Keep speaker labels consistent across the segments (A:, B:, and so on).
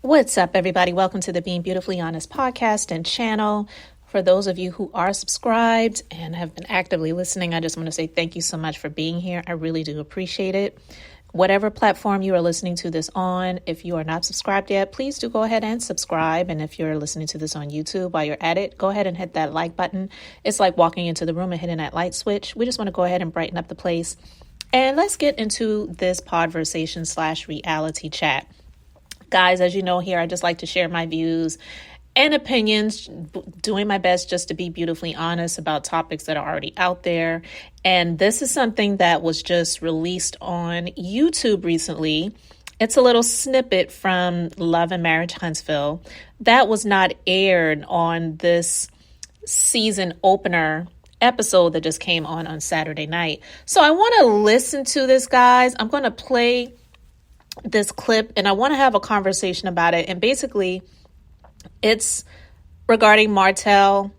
A: What's up, everybody? Welcome to the Being Beautifully Honest podcast and channel. For those of you who are subscribed and have been actively listening, I just want to say thank you so much for being here. I really do appreciate it. Whatever platform you are listening to this on, if you are not subscribed yet, please do go ahead and subscribe. And if you're listening to this on YouTube while you're at it, go ahead and hit that like button. It's like walking into the room and hitting that light switch. We just want to go ahead and brighten up the place. And let's get into this podversation / reality chat. Guys, as you know here, I just like to share my views and opinions, doing my best just to be beautifully honest about topics that are already out there. And this is something that was just released on YouTube recently. It's a little snippet from Love and Marriage Huntsville that was not aired on this season opener episode that just came on Saturday night. So I want to listen to this, guys. I'm going to play this clip and I want to have a conversation about it. And basically it's regarding Martell,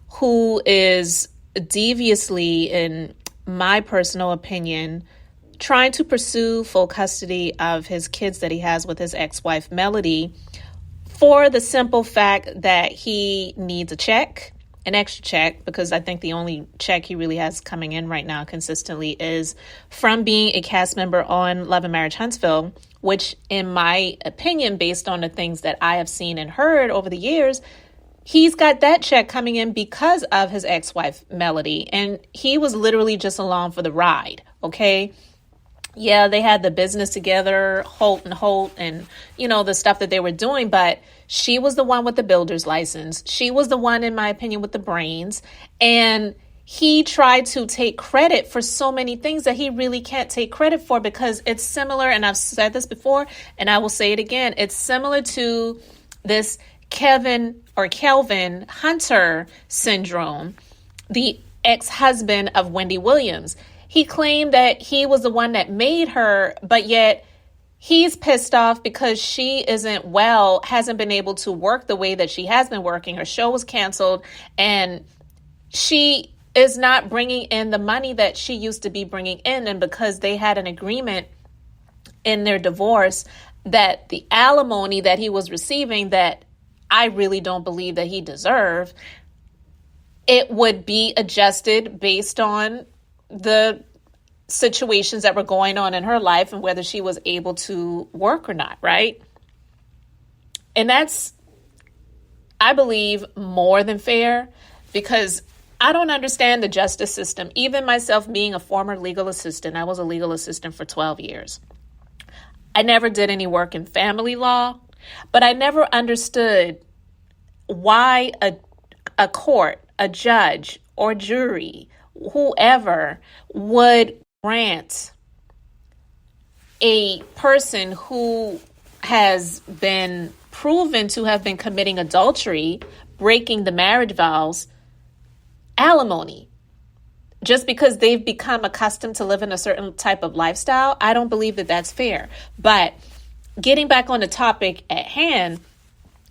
A: who is deviously, in my personal opinion, trying to pursue full custody of his kids that he has with his ex-wife Melody, for the simple fact that he needs an extra check, because I think the only check he really has coming in right now consistently is from being a cast member on Love and Marriage Huntsville, which in my opinion, based on the things that I have seen and heard over the years, he's got that check coming in because of his ex-wife Melody. And he was literally just along for the ride. Okay. Yeah, they had the business together, Holt, and, the stuff that they were doing. But she was the one with the builder's license. She was the one, in my opinion, with the brains. And he tried to take credit for so many things that he really can't take credit for, because it's similar. And I've said this before, and I will say it again. It's similar to this Kelvin Hunter syndrome, the ex-husband of Wendy Williams. He claimed that he was the one that made her, but yet he's pissed off because she hasn't been able to work the way that she has been working. Her show was canceled and she is not bringing in the money that she used to be bringing in. And because they had an agreement in their divorce that the alimony that he was receiving, that I really don't believe that he deserved, it would be adjusted based on the situations that were going on in her life and whether she was able to work or not, right? And that's, I believe, more than fair, because I don't understand the justice system. Even myself being a former legal assistant, I was a legal assistant for 12 years. I never did any work in family law, but I never understood why a court, a judge, or jury, whoever, would grant a person who has been proven to have been committing adultery, breaking the marriage vows, alimony, just because they've become accustomed to living a certain type of lifestyle. I don't believe that that's fair. But getting back on the topic at hand,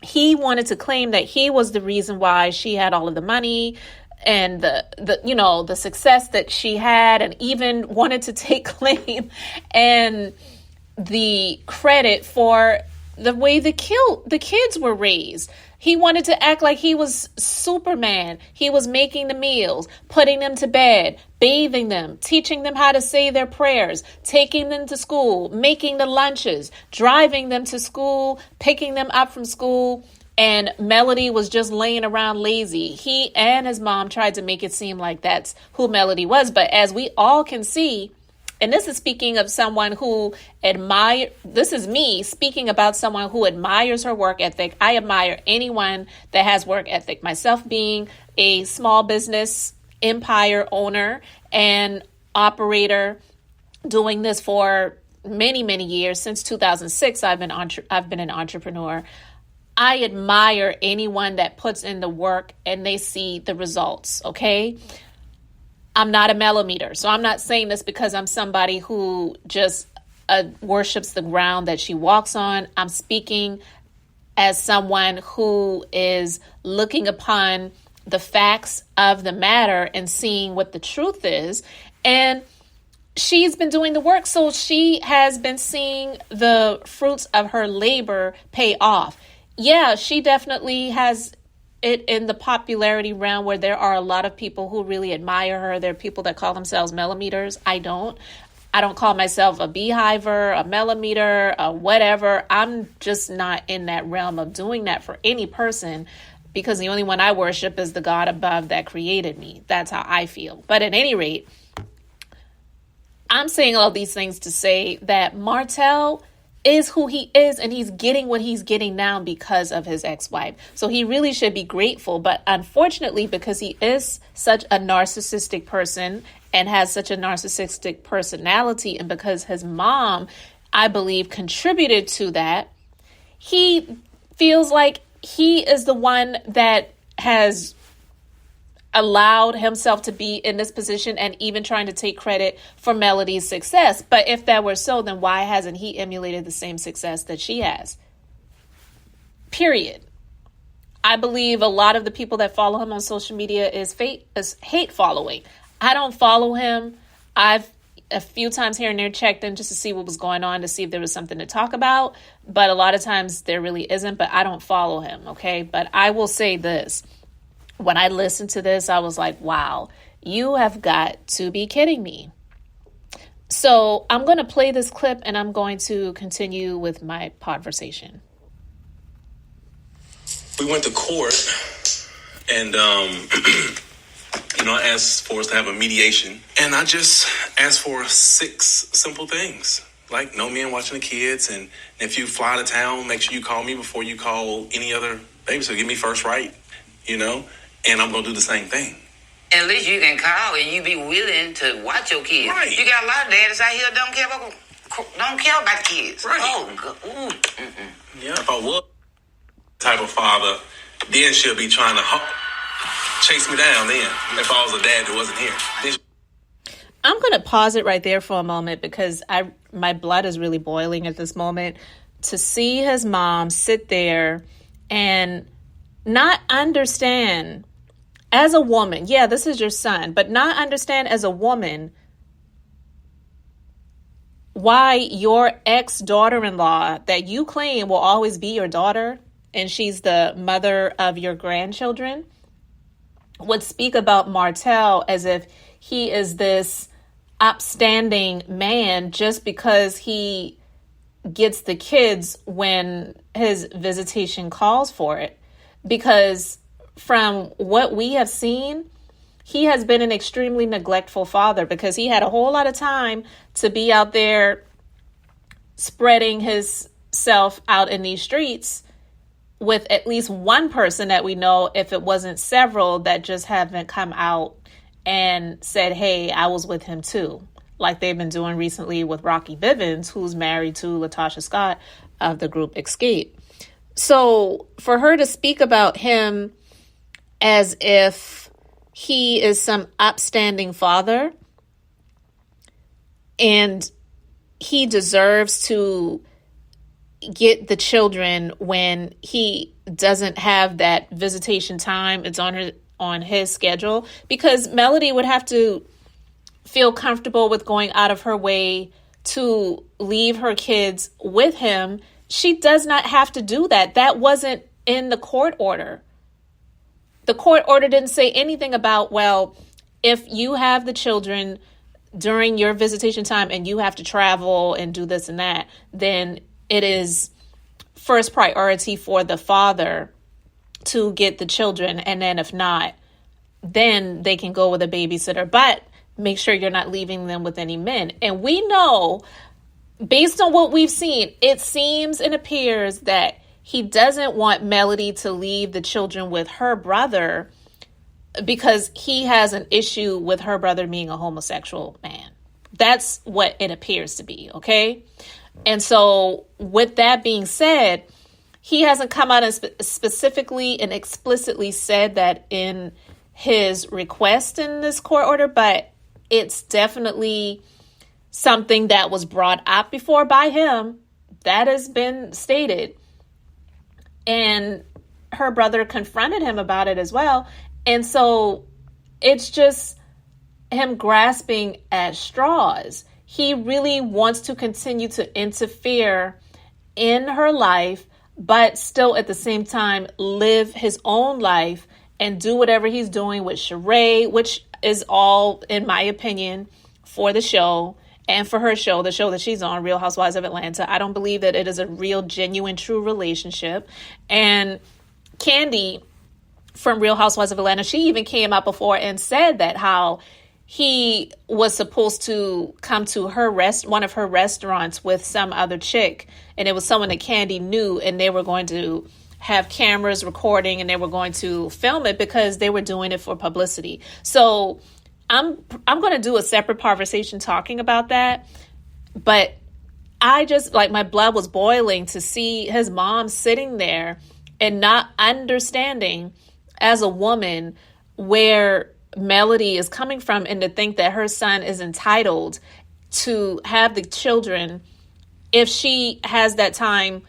A: he wanted to claim that he was the reason why she had all of the money and the success that she had, and even wanted to take claim and the credit for the way the kids were raised. He wanted to act like he was Superman. He was making the meals, putting them to bed, bathing them, teaching them how to say their prayers, taking them to school, making the lunches, driving them to school, picking them up from school. And Melody was just laying around lazy. He and his mom tried to make it seem like that's who Melody was. But as we all can see, and this is speaking of someone who this is me speaking about someone who admires her work ethic. I admire anyone that has work ethic. Myself being a small business empire owner and operator, doing this for many, many years. Since 2006, I've been an entrepreneur. I admire anyone that puts in the work and they see the results, okay? I'm not a mellometer, so I'm not saying this because I'm somebody who just worships the ground that she walks on. I'm speaking as someone who is looking upon the facts of the matter and seeing what the truth is. And she's been doing the work. So she has been seeing the fruits of her labor pay off. Yeah, she definitely has it in the popularity realm where there are a lot of people who really admire her. There are people that call themselves millimeters. I don't call myself a beehiver, a millimeter, a whatever. I'm just not in that realm of doing that for any person, because the only one I worship is the God above that created me. That's how I feel. But at any rate, I'm saying all these things to say that Martell is who he is, and he's getting what he's getting now because of his ex-wife. So he really should be grateful. But unfortunately, because he is such a narcissistic person and has such a narcissistic personality, and because his mom, I believe, contributed to that, he feels like he is the one that has allowed himself to be in this position and even trying to take credit for Melody's success. But if that were so, then why hasn't he emulated the same success that she has? Period. I believe a lot of the people that follow him on social media is hate following. I don't follow him. I've a few times here and there checked in just to see what was going on, to see if there was something to talk about. But a lot of times there really isn't, but I don't follow him. Okay. But I will say this. When I listened to this, I was like, wow, you have got to be kidding me. So I'm going to play this clip and I'm going to continue with my conversation.
B: We went to court and, I asked for us to have a mediation. And I just asked for 6 simple things. Like no men watching the kids. And if you fly to town, make sure you call me before you call any other babysitter. Give me first right, and I'm going to do the same thing.
C: At least you can call and you be willing to watch your kids.
B: Right.
C: You got a lot of daddies out here don't care about the kids.
B: Right.
C: Oh, God. Ooh.
B: Yeah, if I was type of father, then she'll be trying to chase me down then, if I was a dad that wasn't here.
A: I'm going to pause it right there for a moment, because my blood is really boiling at this moment to see his mom sit there and not understand as a woman. Yeah, this is your son, but not understand as a woman why your ex-daughter-in-law that you claim will always be your daughter, and she's the mother of your grandchildren, would speak about Martell as if he is this upstanding man just because he gets the kids when his visitation calls for it. Because from what we have seen, he has been an extremely neglectful father, because he had a whole lot of time to be out there spreading himself out in these streets with at least one person that we know, if it wasn't several, that just haven't come out and said, hey, I was with him too. Like they've been doing recently with Rocky Vivens, who's married to Latasha Scott of the group Escape. So for her to speak about him as if he is some upstanding father and he deserves to get the children when he doesn't have that visitation time, it's on his schedule, because Melody would have to feel comfortable with going out of her way to leave her kids with him. She does not have to do that. That wasn't in the court order. The court order didn't say anything about, well, if you have the children during your visitation time and you have to travel and do this and that, then it is first priority for the father to get the children. And then if not, then they can go with a babysitter. But make sure you're not leaving them with any men. And we know, based on what we've seen, it seems and appears that he doesn't want Melody to leave the children with her brother because he has an issue with her brother being a homosexual man. That's what it appears to be, okay? And so with that being said, he hasn't come out and specifically and explicitly said that in his request in this court order, but it's definitely something that was brought up before by him. That has been stated. And her brother confronted him about it as well. And so it's just him grasping at straws. he really wants to continue to interfere in her life, but still at the same time live his own life and do whatever he's doing with Sheree, which is all, in my opinion, for the show and for her show, the show that she's on, Real Housewives of Atlanta. I don't believe that it is a real, genuine, true relationship. And Kandi from Real Housewives of Atlanta, she even came out before and said that how he was supposed to come to her one of her restaurants with some other chick, and it was someone that Kandi knew, and they were going to have cameras recording and they were going to film it because they were doing it for publicity. So I'm going to do a separate conversation talking about that, but I just, like, my blood was boiling to see his mom sitting there and not understanding as a woman where Melody is coming from, and to think that her son is entitled to have the children if she has that time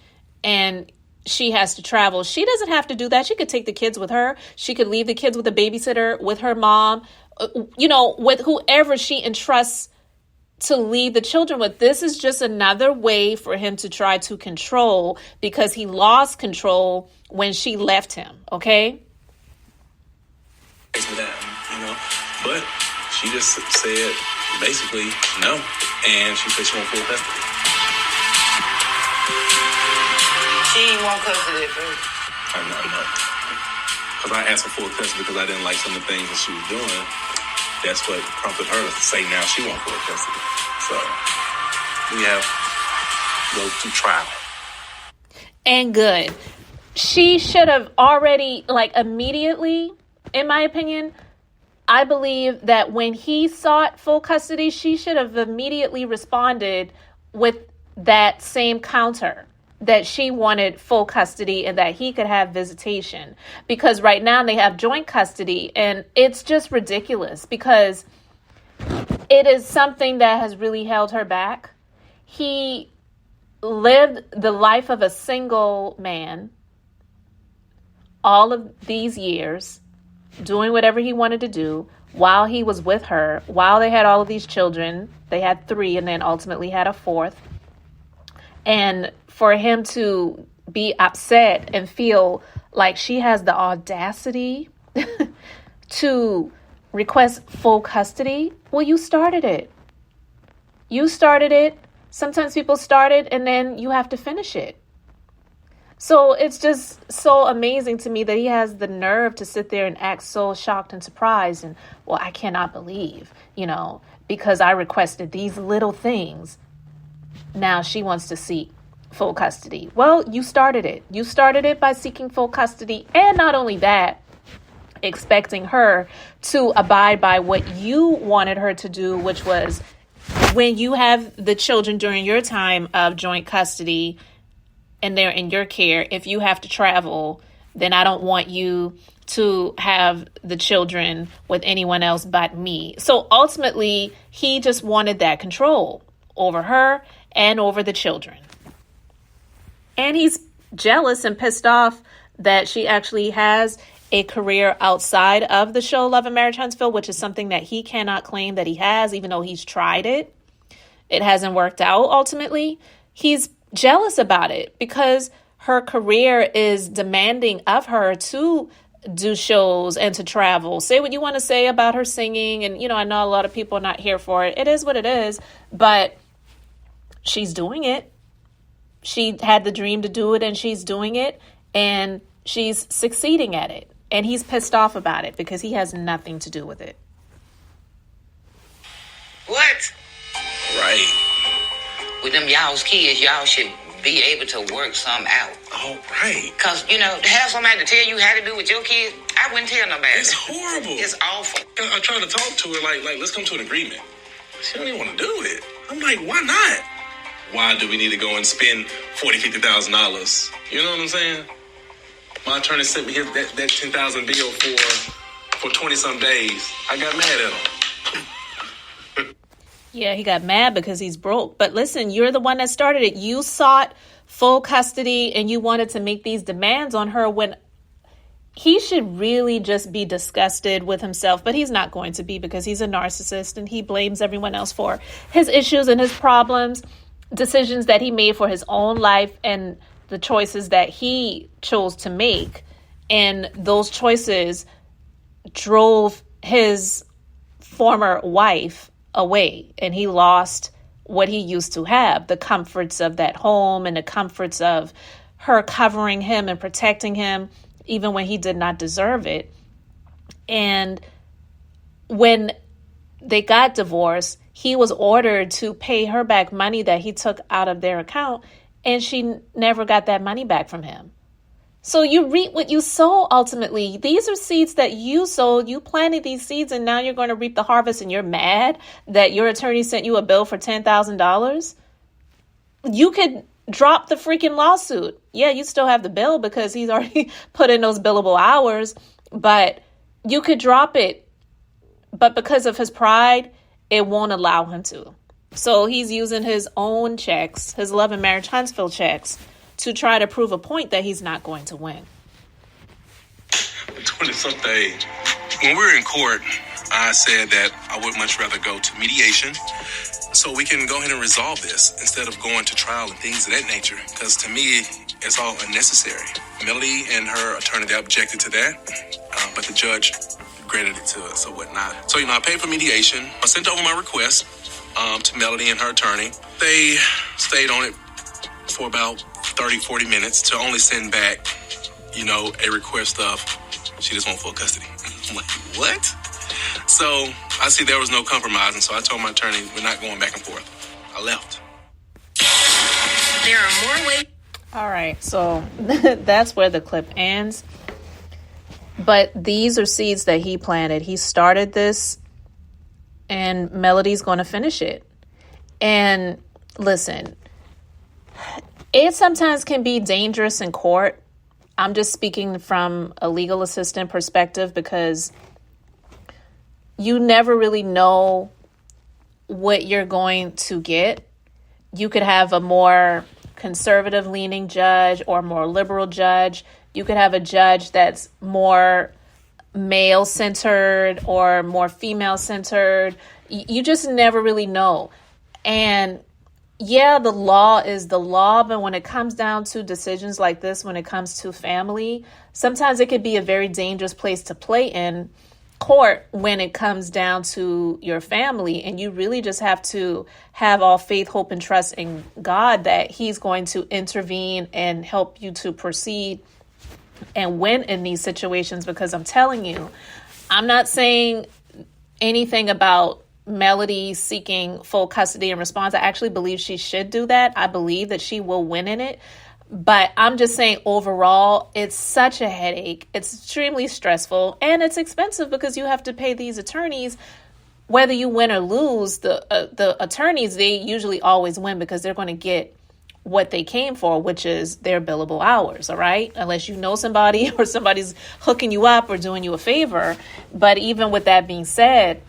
A: and she has to travel. She doesn't have to do that. She could take the kids with her. She could leave the kids with a babysitter, with her mom, with whoever she entrusts to leave the children with. This is just another way for him to try to control, because he lost control when she left him, okay?
B: But she just said basically no, and she said she won't full custody.
C: She ain't want custody at first.
B: I know. Because I asked for full custody because I didn't like some of the things that she was doing. That's what prompted her to say now she won't full custody. So we have to go to trial.
A: And good. She should have already, immediately, in my opinion, I believe that when he sought full custody, she should have immediately responded with that same counter, that she wanted full custody and that he could have visitation. Because right now they have joint custody, and it's just ridiculous because it is something that has really held her back. He lived the life of a single man all of these years, doing whatever he wanted to do while he was with her, while they had all of these children. They had 3 and then ultimately had a 4th. And for him to be upset and feel like she has the audacity to request full custody, well, you started it. You started it. Sometimes people start it and then you have to finish it. So it's just so amazing to me that he has the nerve to sit there and act so shocked and surprised. And, well, I cannot believe, because I requested these little things, now she wants to seek full custody. Well, you started it. You started it by seeking full custody. And not only that, expecting her to abide by what you wanted her to do, which was when you have the children during your time of joint custody and they're in your care, if you have to travel, then I don't want you to have the children with anyone else but me. So ultimately, he just wanted that control over her and over the children. And he's jealous and pissed off that she actually has a career outside of the show Love and Marriage Huntsville, which is something that he cannot claim that he has, even though he's tried it. It hasn't worked out ultimately. He's jealous about it because her career is demanding of her to do shows and to travel. Say what you want to say about her singing. And, I know a lot of people are not here for it. It is what it is. But she's doing it. She had the dream to do it and she's doing it. And she's succeeding at it. And he's pissed off about it because he has nothing to do with it.
C: What?
B: Right.
C: With them y'all's kids, y'all should be able to work some out.
B: Oh, right.
C: Because, to have somebody to tell you how to do with your kids, I wouldn't tell nobody.
B: It's horrible.
C: It's awful.
B: I tried to talk to her, like, let's come to an agreement. She don't even want to do it. I'm like, why not? Why do we need to go and spend $40,000, $50,000? You know what I'm saying? My attorney sent me that $10,000 bill for 20-some days. I got mad at him.
A: Yeah, he got mad because he's broke. But listen, you're the one that started it. You sought full custody and you wanted to make these demands on her when he should really just be disgusted with himself, but he's not going to be because he's a narcissist and he blames everyone else for his issues and his problems, decisions that he made for his own life and the choices that he chose to make. And those choices drove his former wife away, and he lost what he used to have, the comforts of that home and the comforts of her covering him and protecting him, even when he did not deserve it. And when they got divorced, he was ordered to pay her back money that he took out of their account, and she never got that money back from him. So you reap what you sow, ultimately. These are seeds that you sowed. You planted these seeds, and now you're going to reap the harvest, and you're mad that your attorney sent you a bill for $10,000. You could drop the freaking lawsuit. Yeah, you still have the bill because he's already put in those billable hours, but you could drop it. But because of his pride, it won't allow him to. So he's using his own checks, his Love and Marriage Huntsville checks, to try to prove a point that he's not going to win.
B: 20-something age. When we were in court, I said that I would much rather go to mediation so we can go ahead and resolve this instead of going to trial and things of that nature. Because to me, it's all unnecessary. Melody and her attorney, they objected to that, but the judge granted it to us or whatnot. So, I paid for mediation. I sent over my request to Melody and her attorney. They stayed on it for about 30, 40 minutes to only send back, a request of, she just want full custody. I'm like, what? So I see there was no compromising. So I told my attorney, we're not going back and forth. I left.
C: There are more ways.
A: All right. So that's where the clip ends. But these are seeds that he planted. He started this, and Melody's going to finish it. And listen, it sometimes can be dangerous in court. I'm just speaking from a legal assistant perspective because you never really know what you're going to get. You could have a more conservative leaning judge or more liberal judge. You could have a judge that's more male centered or more female centered. You just never really know. And yeah, the law is the law, but when it comes down to decisions like this, when it comes to family, sometimes it could be a very dangerous place to play in court when it comes down to your family. And you really just have to have all faith, hope, and trust in God that he's going to intervene and help you to proceed and win in these situations. Because I'm telling you, I'm not saying anything about Melody seeking full custody and response. I actually believe she should do that. I believe that she will win in it. But I'm just saying overall, it's such a headache. It's extremely stressful and it's expensive because you have to pay these attorneys. Whether you win or lose, the attorneys, they usually always win because they're going to get what they came for, which is their billable hours. All right. Unless you know somebody or somebody's hooking you up or doing you a favor. But even with that being said,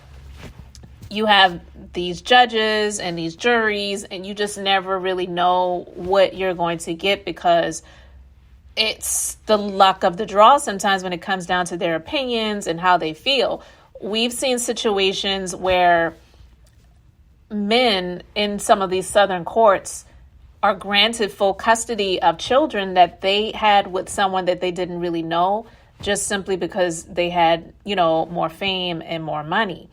A: you have these judges and these juries, and you just never really know what you're going to get because it's the luck of the draw sometimes when it comes down to their opinions and how they feel. We've seen situations where men in some of these southern courts are granted full custody of children that they had with someone that they didn't really know, just simply because they had, more fame and more money.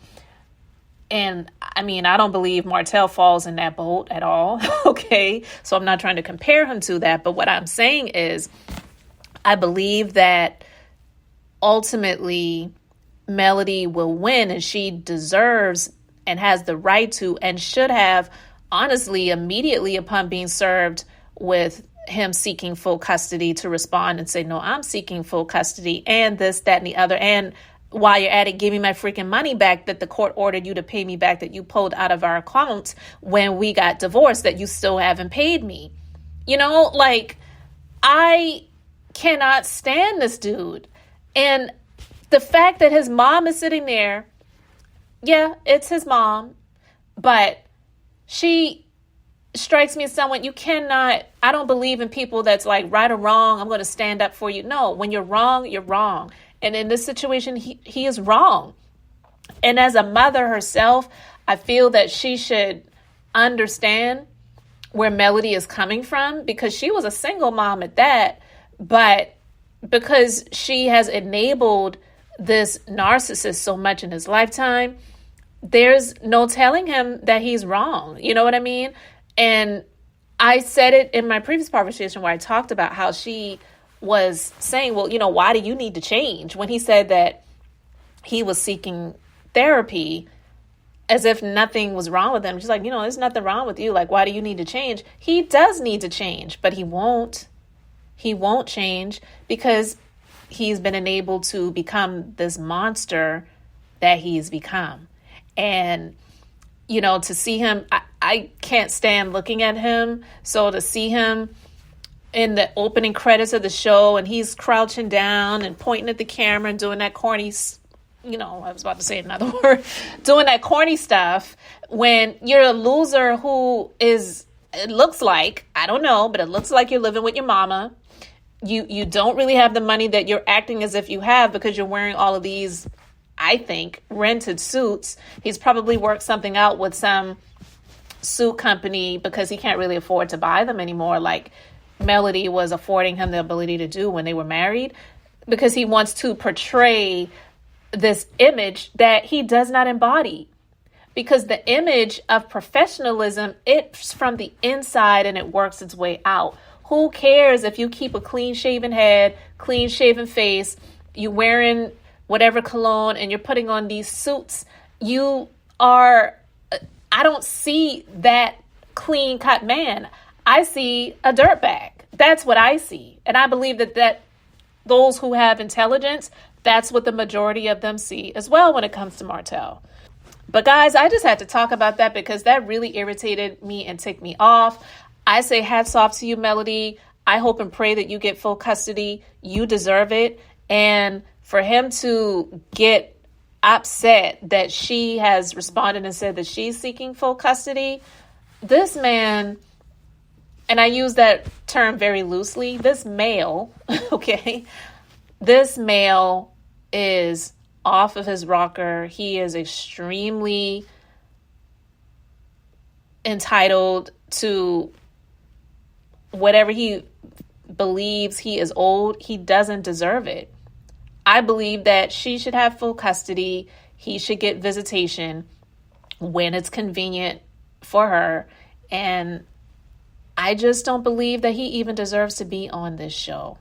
A: And I mean, I don't believe Martell falls in that boat at all. Okay. So I'm not trying to compare him to that. But what I'm saying is, I believe that ultimately Melody will win, and she deserves and has the right to and should have, honestly, immediately upon being served with him seeking full custody, to respond and say, no, I'm seeking full custody and this, that, and the other. And while you're at it, give me my freaking money back that the court ordered you to pay me back, that you pulled out of our account when we got divorced, that you still haven't paid me. I cannot stand this dude. And the fact that his mom is sitting there, yeah, it's his mom, but she strikes me as someone you cannot, I don't believe in people that's like right or wrong, I'm going to stand up for you. No, when you're wrong, you're wrong. And in this situation, he is wrong. And as a mother herself, I feel that she should understand where Melody is coming from, because she was a single mom at that. But because she has enabled this narcissist so much in his lifetime, there's no telling him that he's wrong. You know what I mean? And I said it in my previous conversation where I talked about how she was saying, well, you know, why do you need to change? When he said that he was seeking therapy, as if nothing was wrong with him. She's like, you know, there's nothing wrong with you. Like, why do you need to change? He does need to change, but he won't. He won't change because he's been enabled to become this monster that he's become. And, you know, to see him, I can't stand looking at him. So to see him in the opening credits of the show and he's crouching down and pointing at the camera and doing that corny, you know, I was about to say another word, doing that corny stuff when you're a loser who is, it looks like, I don't know, but it looks like you're living with your mama. You don't really have the money that you're acting as if you have because you're wearing all of these, I think, rented suits. He's probably worked something out with some suit company because he can't really afford to buy them anymore, like Melody was affording him the ability to do when they were married, because he wants to portray this image that he does not embody. Because the image of professionalism, it's from the inside and it works its way out. Who cares if you keep a clean shaven head, clean shaven face, you wearing whatever cologne and you're putting on these suits? You are, I don't see that clean cut man. I see a dirtbag. That's what I see. And I believe that those who have intelligence, that's what the majority of them see as well when it comes to Martell. But guys, I just had to talk about that because that really irritated me and ticked me off. I say hats off to you, Melody. I hope and pray that you get full custody. You deserve it. And for him to get upset that she has responded and said that she's seeking full custody, this man, and I use that term very loosely, this male, okay, this male is off of his rocker. He is extremely entitled to whatever he believes. He is old. He doesn't deserve it. I believe that she should have full custody. He should get visitation when it's convenient for her. And I just don't believe that he even deserves to be on this show.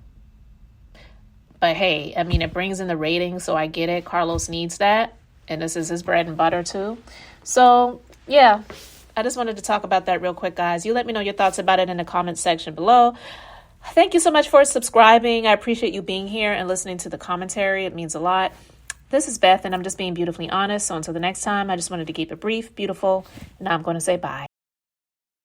A: But hey, I mean, it brings in the ratings, so I get it. Carlos needs that. And this is his bread and butter too. So yeah, I just wanted to talk about that real quick, guys. You let me know your thoughts about it in the comments section below. Thank you so much for subscribing. I appreciate you being here and listening to the commentary. It means a lot. This is Beth, and I'm just being beautifully honest. So until the next time, I just wanted to keep it brief, beautiful, and now I'm going to say bye.